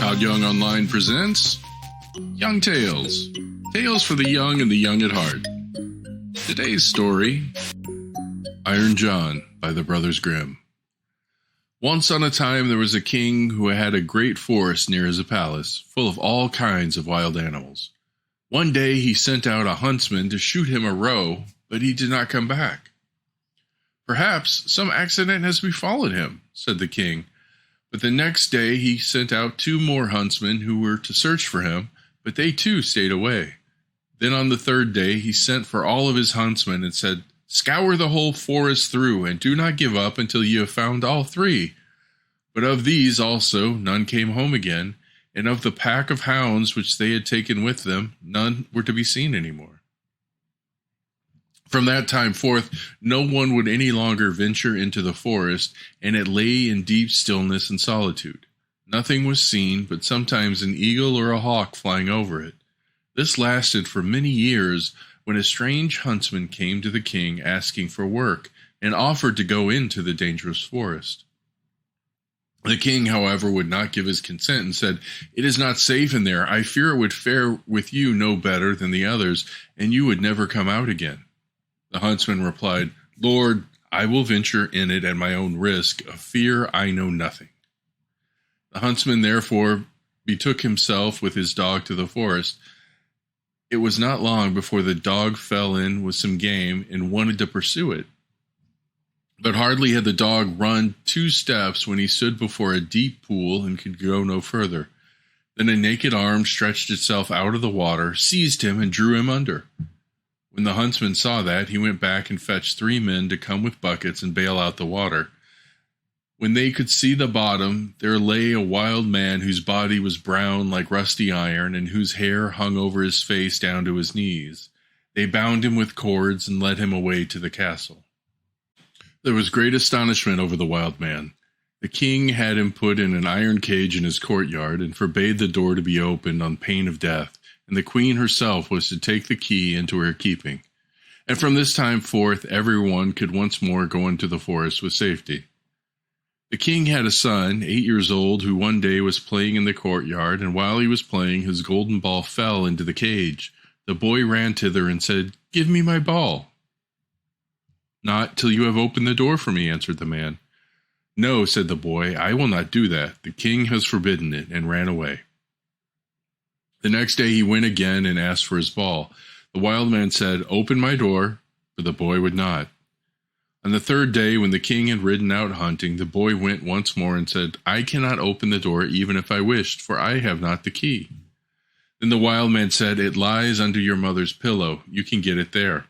Todd Young Online presents Young Tales. Tales for the young and the young at heart. Today's story, Iron John by the Brothers Grimm. Once on a time there was a king who had a great forest near his palace, full of all kinds of wild animals. One day he sent out a huntsman to shoot him a roe, but he did not come back. "Perhaps some accident has befallen him," said the king. But the next day he sent out 2 more huntsmen who were to search for him, but they too stayed away. Then on the 3rd day he sent for all of his huntsmen and said, "Scour the whole forest through, and do not give up until you have found all 3. But of these also none came home again, and of the pack of hounds which they had taken with them, none were to be seen any more. From that time forth, no one would any longer venture into the forest, and it lay in deep stillness and solitude. Nothing was seen, but sometimes an eagle or a hawk flying over it. This lasted for many years, when a strange huntsman came to the king asking for work, and offered to go into the dangerous forest. The king, however, would not give his consent and said, "It is not safe in there. I fear it would fare with you no better than the others, and you would never come out again." The huntsman replied, "Lord, I will venture in it at my own risk. Of fear I know nothing." The huntsman therefore betook himself with his dog to the forest. It was not long before the dog fell in with some game and wanted to pursue it. But hardly had the dog run 2 steps when he stood before a deep pool and could go no further. Then a naked arm stretched itself out of the water, seized him, and drew him under. When the huntsman saw that, he went back and fetched 3 men to come with buckets and bail out the water. When they could see the bottom, there lay a wild man whose body was brown like rusty iron, and whose hair hung over his face down to his knees. They bound him with cords and led him away to the castle. There was great astonishment over the wild man. The king had him put in an iron cage in his courtyard, and forbade the door to be opened on pain of death, and the queen herself was to take the key into her keeping. And from this time forth everyone could once more go into the forest with safety. The king had a son, 8 years old, who one day was playing in the courtyard, and while he was playing, his golden ball fell into the cage. The boy ran thither and said, "Give me my ball." "Not till you have opened the door for me," answered the man. "No," said the boy, "I will not do that. The king has forbidden it," and ran away. The next day he went again and asked for his ball. The wild man said, "Open my door," but the boy would not. On the 3rd day, when the king had ridden out hunting, the boy went once more and said, "I cannot open the door even if I wished, for I have not the key." Then the wild man said, "It lies under your mother's pillow. You can get it there."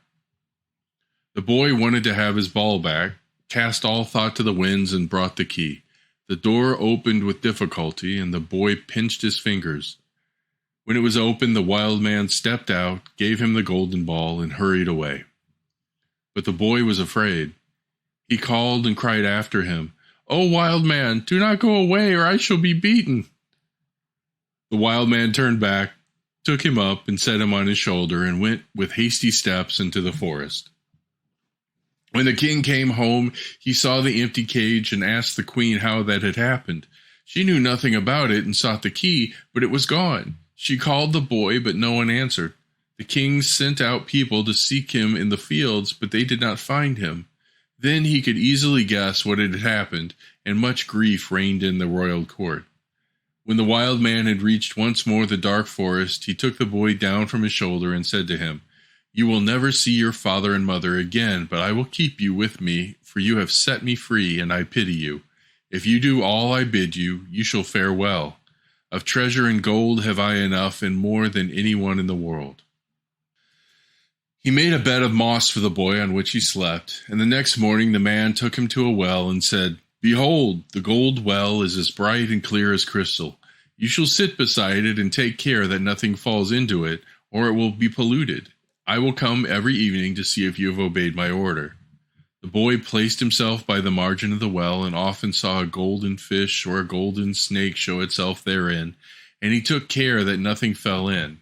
The boy wanted to have his ball back, cast all thought to the winds, and brought the key. The door opened with difficulty, and the boy pinched his fingers. When it was open, the wild man stepped out, gave him the golden ball, and hurried away. But the boy was afraid. He called and cried after him, "O wild man, do not go away, or I shall be beaten." The wild man turned back, took him up, and set him on his shoulder, and went with hasty steps into the forest. When the king came home, he saw the empty cage and asked the queen how that had happened. She knew nothing about it and sought the key, but it was gone. She called the boy, but no one answered. The king sent out people to seek him in the fields, but they did not find him. Then he could easily guess what had happened, and much grief reigned in the royal court. When the wild man had reached once more the dark forest, he took the boy down from his shoulder and said to him, "You will never see your father and mother again, but I will keep you with me, for you have set me free, and I pity you. If you do all I bid you, you shall fare well. Of treasure and gold have I enough, and more than anyone in the world." He made a bed of moss for the boy on which he slept, and the next morning the man took him to a well and said, "Behold, the gold well is as bright and clear as crystal. You shall sit beside it and take care that nothing falls into it, or it will be polluted. I will come every evening to see if you have obeyed my order." The boy placed himself by the margin of the well, and often saw a golden fish or a golden snake show itself therein, and he took care that nothing fell in.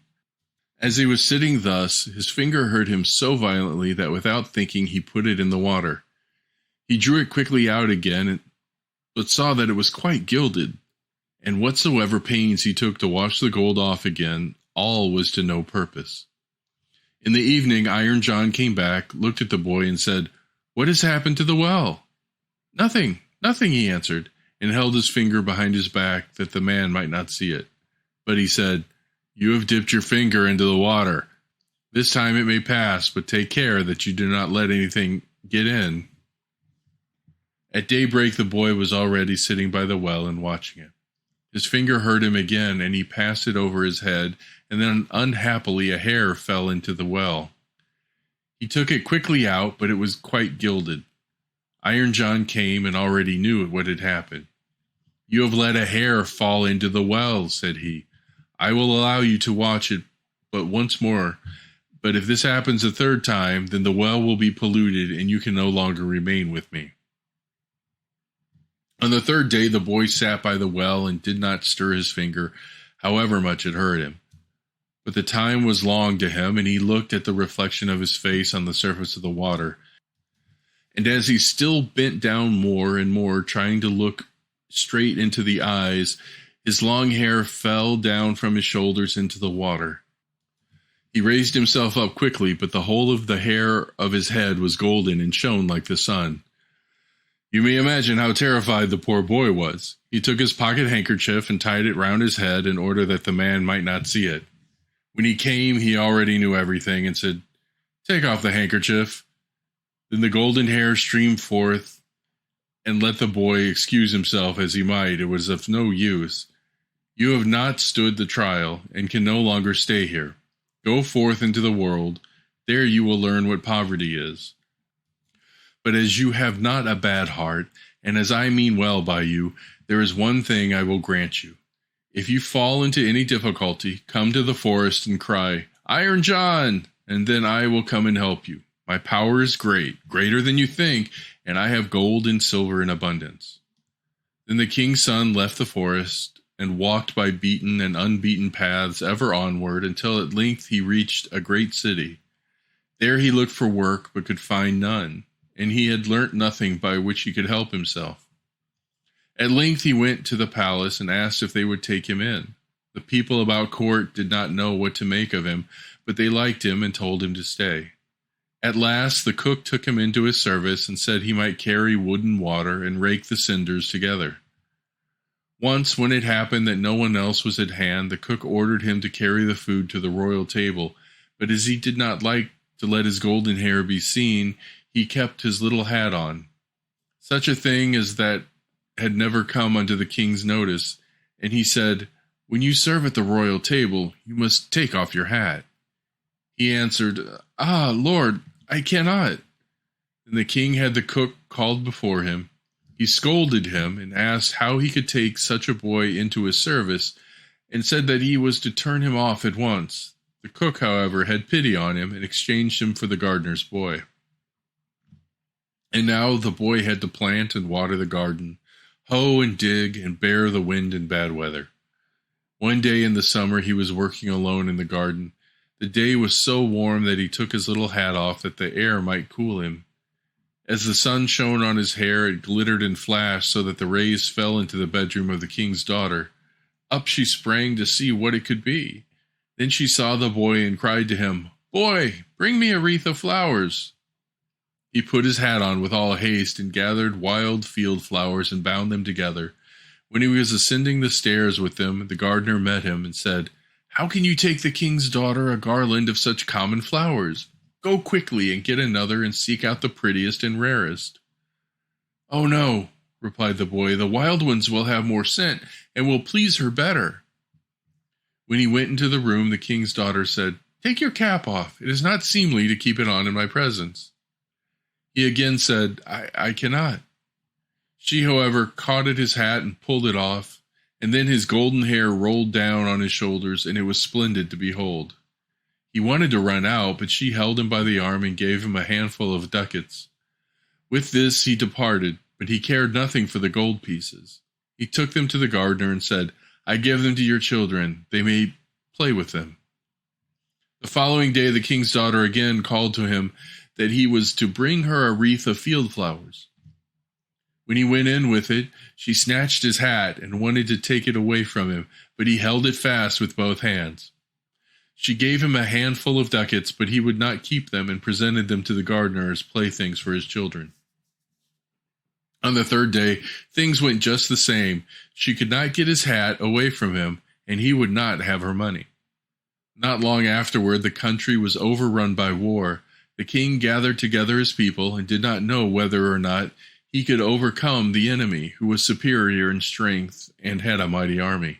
As he was sitting thus, his finger hurt him so violently that without thinking he put it in the water. He drew it quickly out again, but saw that it was quite gilded, and whatsoever pains he took to wash the gold off again, all was to no purpose. In the evening, Iron John came back, looked at the boy, and said, "What has happened to the well?" "Nothing, nothing," he answered, and held his finger behind his back that the man might not see it. But he said, "You have dipped your finger into the water. This time it may pass, but take care that you do not let anything get in." At daybreak, the boy was already sitting by the well and watching it. His finger hurt him again, and he passed it over his head, and then unhappily a hair fell into the well. He took it quickly out, but it was quite gilded. Iron John came and already knew what had happened. "You have let a hair fall into the well," said he. "I will allow you to watch it but once more, but if this happens a third time, then the well will be polluted and you can no longer remain with me." On the third day, the boy sat by the well and did not stir his finger, however much it hurt him. But the time was long to him, and he looked at the reflection of his face on the surface of the water. And as he still bent down more and more, trying to look straight into the eyes, his long hair fell down from his shoulders into the water. He raised himself up quickly, but the whole of the hair of his head was golden and shone like the sun. You may imagine how terrified the poor boy was. He took his pocket handkerchief and tied it round his head in order that the man might not see it. When he came, he already knew everything and said, "Take off the handkerchief." Then the golden hair streamed forth, and let the boy excuse himself as he might, it was of no use. "You have not stood the trial, and can no longer stay here. Go forth into the world. There you will learn what poverty is. But as you have not a bad heart, and as I mean well by you, there is one thing I will grant you. If you fall into any difficulty, come to the forest and cry, 'Iron John!' and then I will come and help you. My power is great, greater than you think, and I have gold and silver in abundance." Then the king's son left the forest and walked by beaten and unbeaten paths ever onward until at length he reached a great city. There he looked for work but could find none, and he had learnt nothing by which he could help himself. At length he went to the palace and asked if they would take him in. The people about court did not know what to make of him, but they liked him and told him to stay. At last the cook took him into his service and said he might carry wood and water and rake the cinders together. Once, when it happened that no one else was at hand, the cook ordered him to carry the food to the royal table, but as he did not like to let his golden hair be seen, he kept his little hat on. Such a thing as that had never come unto the king's notice, and he said, "When you serve at the royal table, you must take off your hat." He answered, "Ah, Lord, I cannot." Then the king had the cook called before him. He scolded him and asked how he could take such a boy into his service, and said that he was to turn him off at once. The cook, however, had pity on him and exchanged him for the gardener's boy. And now the boy had to plant and water the garden, hoe and dig, and bear the wind and bad weather. One day in the summer he was working alone in the garden. The day was so warm that he took his little hat off that the air might cool him. As the sun shone on his hair, it glittered and flashed so that the rays fell into the bedroom of the king's daughter. Up she sprang to see what it could be. Then she saw the boy and cried to him, "Boy, bring me a wreath of flowers." He put his hat on with all haste and gathered wild field flowers and bound them together. When he was ascending the stairs with them, the gardener met him and said, "How can you take the king's daughter a garland of such common flowers? Go quickly and get another and seek out the prettiest and rarest." "Oh no," replied the boy, "the wild ones will have more scent and will please her better." When he went into the room, the king's daughter said, "Take your cap off. It is not seemly to keep it on in my presence." He again said, I cannot. She, however, caught at his hat and pulled it off, and then his golden hair rolled down on his shoulders, and it was splendid to behold. He wanted to run out, but she held him by the arm and gave him a handful of ducats. With this he departed, but he cared nothing for the gold pieces. He took them to the gardener and said, "I give them to your children. They may play with them." The following day the king's daughter again called to him that he was to bring her a wreath of field flowers. When he went in with it, she snatched his hat and wanted to take it away from him, but he held it fast with both hands. She gave him a handful of ducats, but he would not keep them and presented them to the gardener as playthings for his children. On the third day, things went just the same. She could not get his hat away from him, and he would not have her money. Not long afterward, the country was overrun by war. The king gathered together his people and did not know whether or not he could overcome the enemy, who was superior in strength and had a mighty army.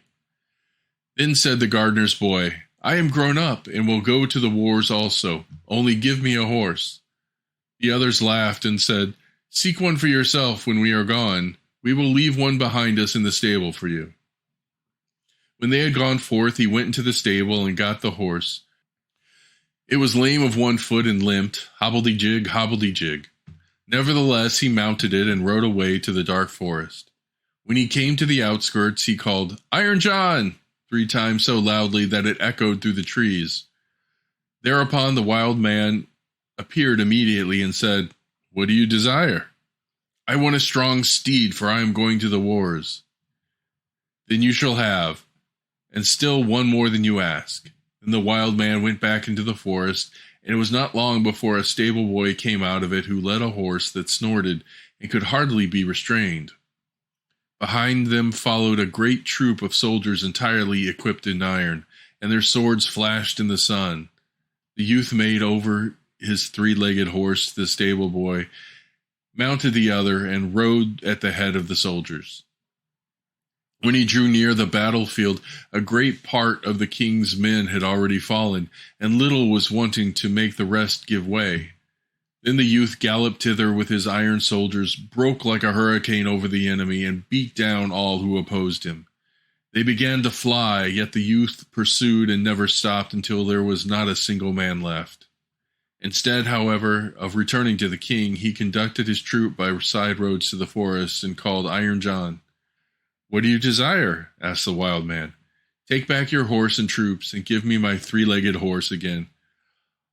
Then said the gardener's boy, I am grown up and will go to the wars also. Only give me a horse. The others laughed and said, Seek one for yourself when we are gone. We will leave one behind us in the stable for you. When they had gone forth, he went into the stable and got the horse. It was lame of one foot and limped, hobbledy-jig, hobbledy-jig. Nevertheless, he mounted it and rode away to the dark forest. When he came to the outskirts, he called, Iron John! 3 times so loudly that it echoed through the trees. Thereupon the wild man appeared immediately and said, What do you desire? I want a strong steed, for I am going to the wars. Then you shall have, and still one more than you ask. Then the wild man went back into the forest, and it was not long before a stable boy came out of it who led a horse that snorted and could hardly be restrained. Behind them followed a great troop of soldiers entirely equipped in iron, and their swords flashed in the sun. The youth made over his 3-legged horse the stable boy, mounted the other, and rode at the head of the soldiers. When he drew near the battlefield, a great part of the king's men had already fallen, and little was wanting to make the rest give way. Then the youth galloped thither with his iron soldiers, broke like a hurricane over the enemy, and beat down all who opposed him. They began to fly, yet the youth pursued and never stopped until there was not a single man left. Instead, however, of returning to the king, he conducted his troop by side roads to the forest and called Iron John. What do you desire? Asked the wild man. Take back your horse and troops, and give me my 3-legged horse again.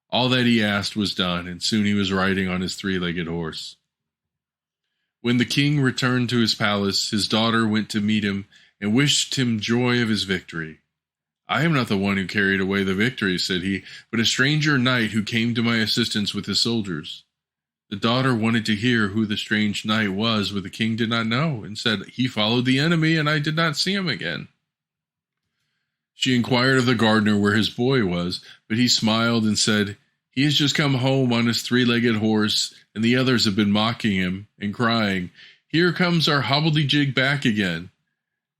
All that he asked was done, and soon he was riding on his 3-legged horse. When the king returned to his palace, his daughter went to meet him and wished him joy of his victory. I am not the one who carried away the victory, said he, but a stranger knight who came to my assistance with his soldiers. The daughter wanted to hear who the strange knight was, but the king did not know, and said, He followed the enemy, and I did not see him again. She inquired of the gardener where his boy was, but he smiled and said, He has just come home on his 3-legged horse, and the others have been mocking him and crying, Here comes our hobbledy-jig back again.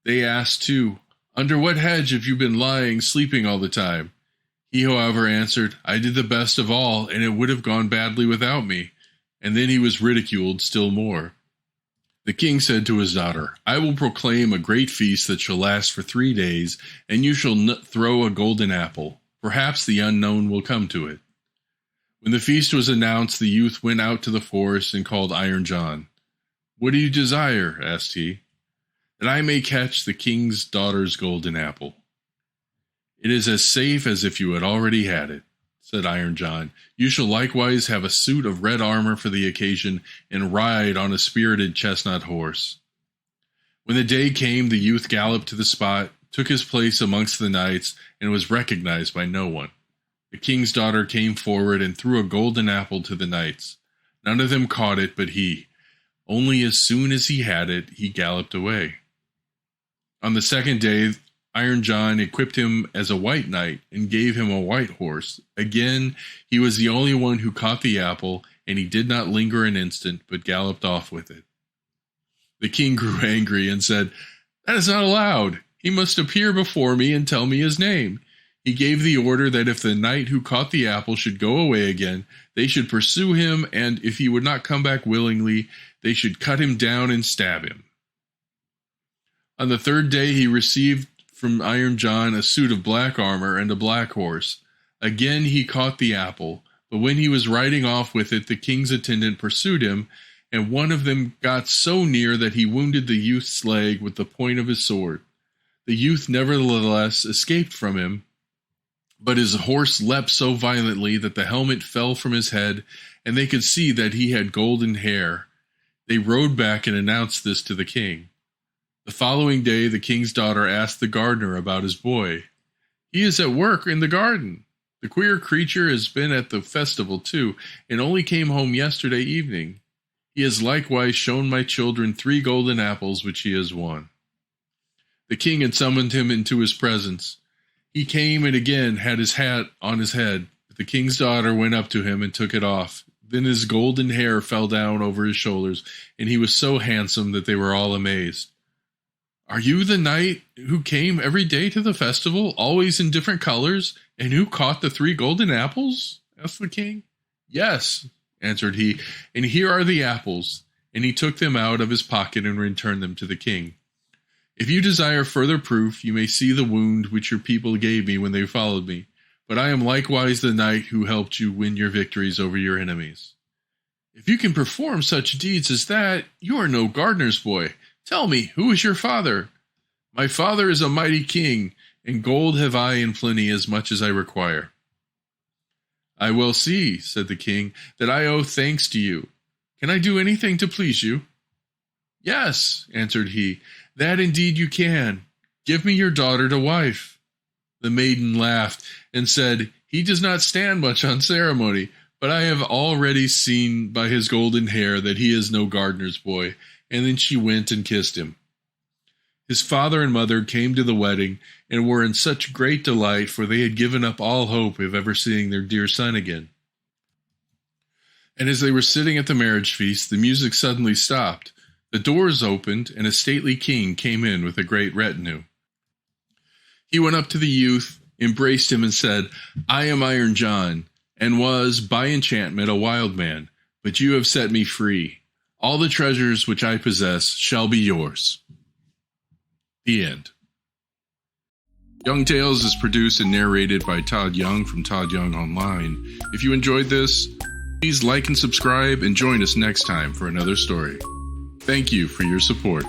They asked, too, Under what hedge have you been lying, sleeping all the time? He, however, answered, I did the best of all, and it would have gone badly without me. And then he was ridiculed still more. The king said to his daughter, I will proclaim a great feast that shall last for 3 days, and you shall throw a golden apple. Perhaps the unknown will come to it. When the feast was announced, the youth went out to the forest and called Iron John. What do you desire? Asked he. That I may catch the king's daughter's golden apple. It is as safe as if you had already had it, said Iron John. You shall likewise have a suit of red armor for the occasion, and ride on a spirited chestnut horse. When the day came, the youth galloped to the spot, took his place amongst the knights, and was recognized by no one. The king's daughter came forward and threw a golden apple to the knights. None of them caught it but he. Only as soon as he had it, he galloped away. On the second day, Iron John equipped him as a white knight and gave him a white horse. Again, he was the only one who caught the apple, and he did not linger an instant, but galloped off with it. The king grew angry and said, That is not allowed. He must appear before me and tell me his name. He gave the order that if the knight who caught the apple should go away again, they should pursue him, and if he would not come back willingly, they should cut him down and stab him. On the third day he received from Iron John a suit of black armor and a black horse. Again he caught the apple, but when he was riding off with it, the king's attendant pursued him, and one of them got so near that he wounded the youth's leg with the point of his sword. The youth nevertheless escaped from him, but his horse leapt so violently that the helmet fell from his head, and they could see that he had golden hair. They rode back and announced this to the king. The following day, the king's daughter asked the gardener about his boy. "He is at work in the garden. The queer creature has been at the festival too, and only came home yesterday evening. He has likewise shown my children 3 golden apples which he has won." The king had summoned him into his presence. He came and again had his hat on his head, but the king's daughter went up to him and took it off. Then his golden hair fell down over his shoulders, and he was so handsome that they were all amazed. "Are you the knight who came every day to the festival, always in different colors, and who caught the 3 golden apples?" asked the king. "Yes," answered he, "and here are the apples." And he took them out of his pocket and returned them to the king. "If you desire further proof, you may see the wound which your people gave me when they followed me. But I am likewise the knight who helped you win your victories over your enemies. If you can perform such deeds as that, you are no gardener's boy. Tell me, who is your father?" "My father is a mighty king, and gold have I in plenty, as much as I require." "I well see," said the king, "that I owe thanks to you. Can I do anything to please you?" "Yes," answered he, "that indeed you can. Give me your daughter to wife." The maiden laughed and said, "He does not stand much on ceremony, but I have already seen by his golden hair that he is no gardener's boy." And then she went and kissed him. His father and mother came to the wedding and were in such great delight, for they had given up all hope of ever seeing their dear son again. And as they were sitting at the marriage feast, the music suddenly stopped. The doors opened, and a stately king came in with a great retinue. He went up to the youth, embraced him, and said, "I am Iron John, and was, by enchantment, a wild man, but you have set me free. All the treasures which I possess shall be yours." The end. Young Tales is produced and narrated by Todd Young from Todd Young Online. If you enjoyed this, please like and subscribe and join us next time for another story. Thank you for your support.